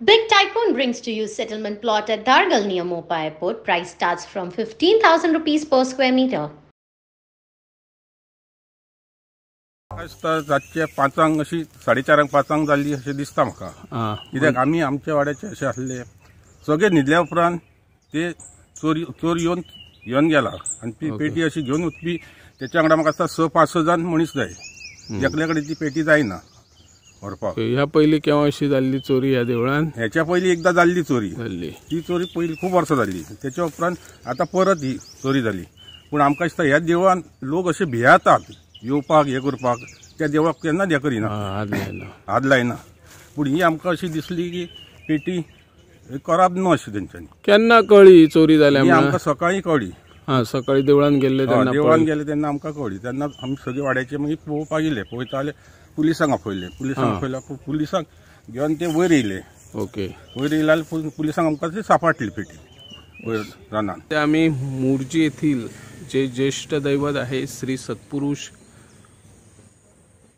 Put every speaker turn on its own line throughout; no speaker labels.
Big Tycoon brings to you settlement plot at Dargal near Mopa Airport. Price starts from 15,000 rupees per square meter.
रातचे 5 अशी 4:30 5 जाल्ली अशें दिसता म्हाका। कित्याक आमी आमच्या वाड्याचे अशें आसले सगळे न्हिदल्या उपरांत ते चोर येवन गेला आनी ती पेटी अशी घेवन वचपी त्याच्या वांगडा म्हाका 6-5 जाण मनीस जाय, एकल्या कडेन ती पेटी जायना व्हरपाक।
ह्या पयलीं केव्हा अशी जाल्ली चोरी ह्या देवळान?
ह्याच्या पयलीं एकदा जाल्ली चोरी, ती चोरी पयलीं खूब वर्सां जाल्ली, त्याच्या उपरांत आतां परत ही चोरी जाली। पूण आमकां दिसता ह्या देवळान लोक अशे भियातात येवपाक हे करपाक, त्या देवळाक केन्नाच हे करिना, हात लायना। पूण ही आमकां अशी दिसली की पेटी करप न्हू अशें तेंच्यांनी।
केन्ना कळ्ळी चोरी जाल्या?
आमकां सकाळीं कळ्ळी।
सकाळीं देवळान गेल्ले
तेन्ना आमकां कळ्ळी। तेन्ना आमी सगळे वाड्याचे मागीर पळोवपाक गेले, पळयता जाल्यार पुलिसांक आपयले, पुलिसांक घेवन ते वयर येयले। वयर येयल्यार पुलिसांक आमकां ती सापडली पेटी वयर रानांत।
आमी मुर्जी येथील जे ज्येष्ठ दैवत आहे श्री सत्पुरुष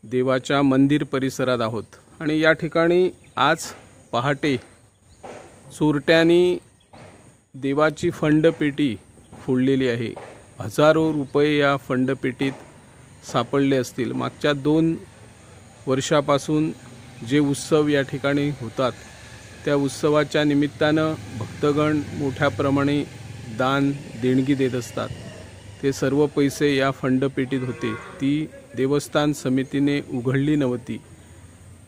देवाच्या मंदिर परिसरात आहोत आणि या ठिकाणी आज पहाटे चोरट्यांनी देवाची फंडपेटी फोडलेली आहे। हजारो रुपये या फंडपेटीत सापडले असतील। मागच्या 2 वर्षापासून जे उत्सव या ठिकाणी होतात त्या उत्सवाच्या निमित्तानं भक्तगण मोठ्या प्रमाणे दान देणगी देत असतात। ते सर्व पैसे या फंडपेटीत होते, ती देवस्थान समितीने उघडली नव्हती।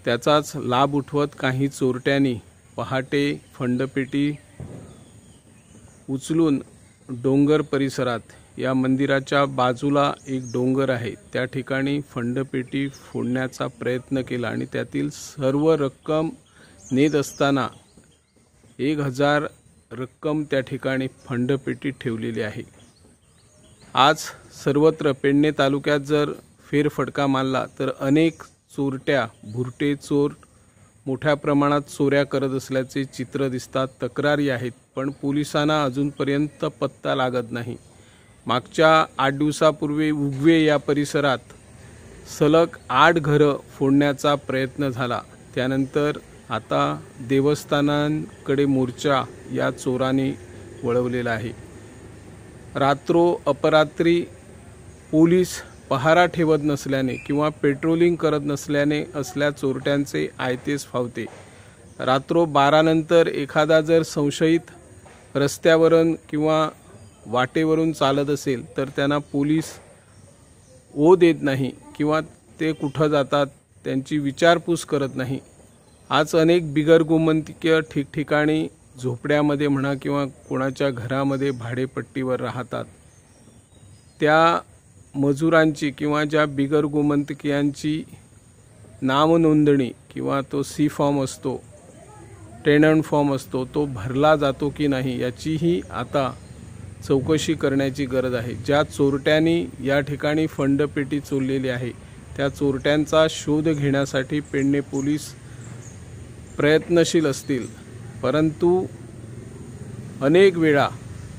त्याचाच लाभ उठवत काही चोरट्यांनी पहाटे फंडपेटी उचलून डोंगर परिसरात, या मंदिराच्या बाजूला एक डोंगर आहे त्या ठिकाणी फंडपेटी फोडण्याचा प्रयत्न केला आणि त्यातील सर्व रक्कम नेत असताना 1000 रक्कम त्या ठिकाणी फंडपेटीत ठेवलेली आहे। आज सर्वत्र पेडणे तालुक्यात जर फेरफटका मारला तर अनेक चोरट्या, भुरटे चोर मोठ्या प्रमाणात चोऱ्या करत असल्याचे चित्र दिसतात, तक्रारी आहेत, पण पोलिसांना अजूनपर्यंत पत्ता लागत नाही। मागच्या 8 दिवसापूर्वी उगवे या परिसरात सलग 8 घरं फोडण्याचा प्रयत्न झाला। त्यानंतर आता देवस्थानांकडे मोर्चा या चोरांनी वळवलेला आहे। रात्रो अपरात्री पोलीस पहारा ठेवत नसल्याने किंवा पेट्रोलिंग करत नसल्याने असल्या चोरट्यांचे आयतेच फावते। रात्रो 12 नंतर एखादा जर संशयित रस्त्यावरून किंवा वाटेवरून चालत असेल तर त्यांना पोलीस ओ देत नाही किंवा ते कुठं जातात त्यांची विचारपूस करत नाही। आज अनेक बिगरगोमंतकीय ठिकठिकाणी झोपड्यामध्ये म्हणा किंवा कोणाच्या घरामध्ये भाडेपट्टीवर राहतात, त्या मजुरांची किंवा ज्या बिगरगोमंतकीयांची नामनोंदणी किंवा तो सी फॉर्म असतो, टेनंट फॉर्म असतो, तो भरला जातो की नाही याचीही आता चौकशी करण्याची गरज आहे। ज्या चोरट्यांनी या ठिकाणी फंडपेटी चोरलेली आहे त्या चोरट्यांचा शोध घेण्यासाठी पेडणे पोलीस प्रयत्नशील असतील, परंतु अनेक वेळा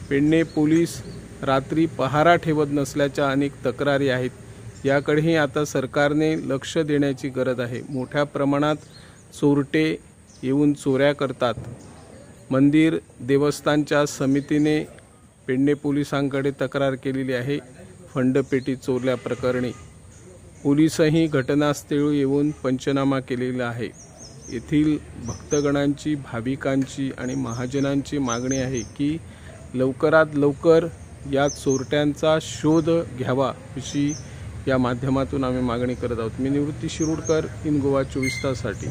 पेडणे पोलीस रात्री पहारा ठेवत नसल्याच्या अनेक तक्रारी आहेत। याकडेही आता सरकारने लक्ष देण्याची गरज आहे। मोठ्या प्रमाणात चोरटे येऊन चोऱ्या करतात। मंदिर देवस्थानच्या समितीने पेडणे पोलिसांकडे तक्रार केलेली आहे फंडपेटी चोरल्या प्रकरणी। पोलिसही घटनास्थळी येऊन पंचनामा केलेला आहे। येथील भक्तगणांची, भाविकांची आणि महाजनांची मागणी आहे की लवकरात लवकर या चोरट्यांचा शोध घ्यावा अशी या माध्यमातून आम्ही मागणी करत आहोत। मी निवृत्ती शिरोडकर, इन गोवा 24 ताससाठी।